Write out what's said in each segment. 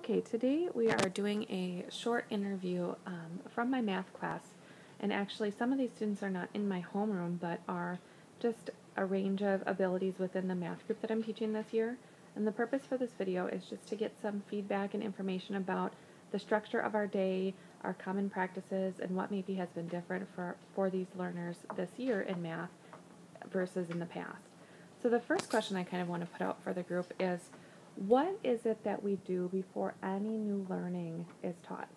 Okay, today we are doing a short interview from my math class, and actually some of these students are not in my homeroom, but are just a range of abilities within the math group that I'm teaching this year. And the purpose for this video is just to get some feedback and information about the structure of our day, our common practices, and what maybe has been different for these learners this year in math versus in the past. So the first question I kind of want to put out for the group is, what is it that we do before any new learning is taught?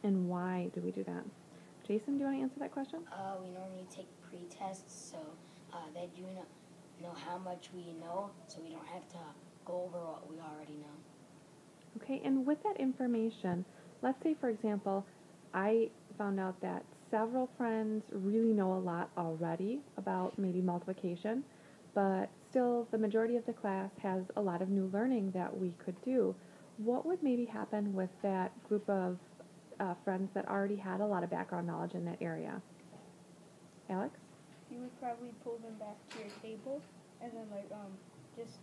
And why do we do that? Jason, do you want to answer that question? We normally take pre-tests, so that you know how much we know, so we don't have to go over what we already know. Okay, and with that information, let's say, for example, I found out that several friends really know a lot already about maybe multiplication, but still the majority of the class has a lot of new learning that we could do. What would maybe happen with that group of friends that already had a lot of background knowledge in that area? Alex? You would probably pull them back to your table and then just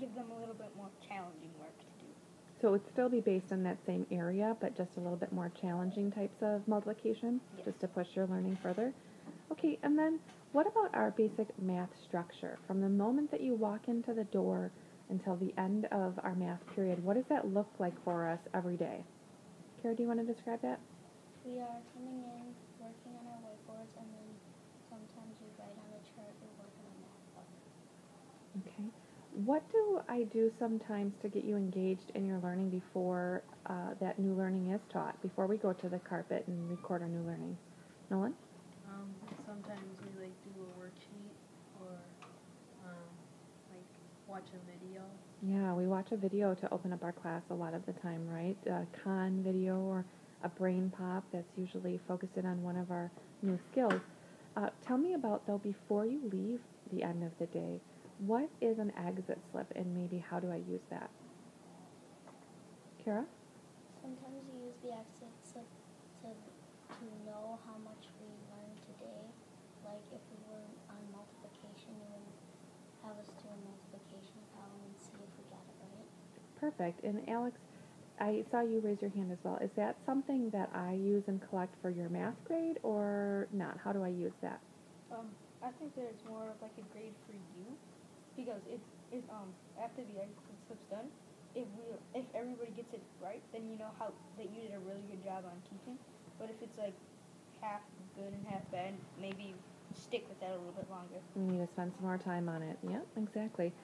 give them a little bit more challenging work to do. So it would still be based on that same area, but just a little bit more challenging types of multiplication, Yes. just to push your learning further. Okay, and then what about our basic math structure? From the moment that you walk into the door until the end of our math period, what does that look like for us every day? Kara, do you want to describe that? We are coming in, working on our whiteboards, and then sometimes we write on a chart or work on a math book. Okay. What do I do sometimes to get you engaged in your learning before that new learning is taught, before we go to the carpet and record our new learning? Nolan? Sometimes we do a worksheet or watch a video. Yeah, we watch a video to open up our class a lot of the time, right? A con video or a brain pop that's usually focused in on one of our new skills. Tell me about, though, before you leave the end of the day, what is an exit slip and maybe how do I use that? Kara? Sometimes we use the exit slip to know how much we learned today. Like if we were on multiplication, you would have us do a multiplication problem and see if we got it right. Perfect. And Alex, I saw you raise your hand as well. Is that something that I use and collect for your math grade or not? How do I use that? I think that it's more of like a grade for you, because it's after the exit slip's done, if everybody gets it right, then you know that you did a really good job on teaching. But if it's like half good and half bad, maybe stick with that a little bit longer. We need to spend some more time on it. Yep, exactly.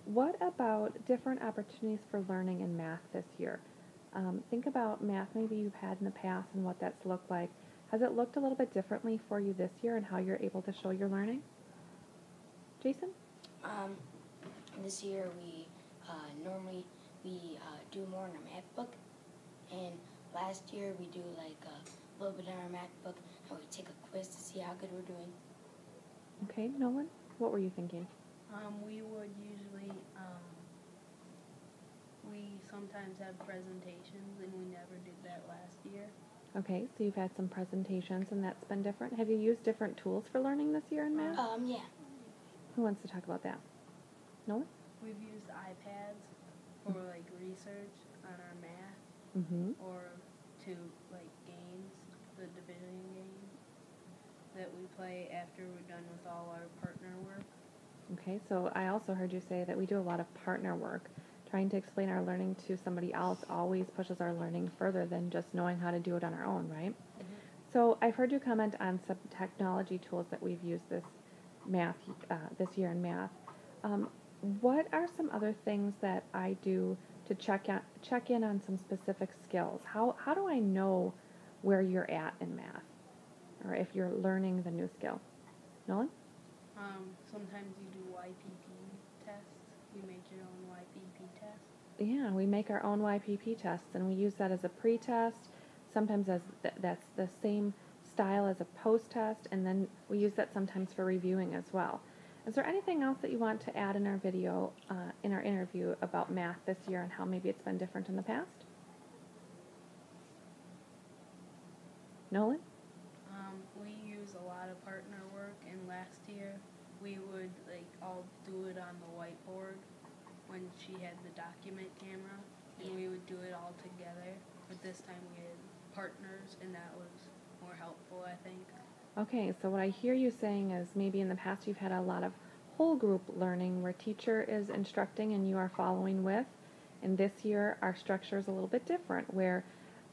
What about different opportunities for learning in math this year? Think about math maybe you've had in the past and what that's looked like. Has it looked a little bit differently for you this year and how you're able to show your learning? Jason? This year we normally do more in our math book, and last year we do a little bit in our math book, and we take a quiz to see how good we're doing. Okay, Nolan, what were you thinking? We would usually, we sometimes have presentations, and we never did that last year. Okay, so you've had some presentations and that's been different. Have you used different tools for learning this year in math? Yeah. Who wants to talk about that? Nolan? We've used iPads for research on our math, or to games, the division games that we play after we're done with all our partner work. Okay, so I also heard you say that we do a lot of partner work. Trying to explain our learning to somebody else always pushes our learning further than just knowing how to do it on our own, right? So I've heard you comment on some technology tools that we've used this year in math. What are some other things that I do to check in on some specific skills? How do I know where you're at in math, or if you're learning the new skill? Nolan? Sometimes you do YPP tests. You make your own YPP test. Yeah, we make our own YPP tests, and we use that as a pre-test, sometimes as that's the same style as a post-test, and then we use that sometimes for reviewing as well. Is there anything else that you want to add in our video, in our interview about math this year and how maybe it's been different in the past? Nolan? We use a lot of partner work, and last year we would all do it on the whiteboard, when she had the document camera, and we would do it all together. But this time we had partners, and that was more helpful, I think. Okay, so what I hear you saying is maybe in the past you've had a lot of whole group learning where teacher is instructing and you are following with. And this year our structure is a little bit different where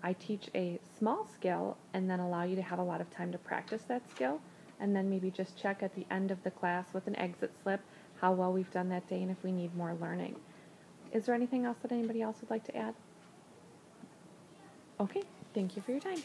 I teach a small skill and then allow you to have a lot of time to practice that skill and then maybe just check at the end of the class with an exit slip how well we've done that day and if we need more learning. Is there anything else that anybody else would like to add? Okay, thank you for your time.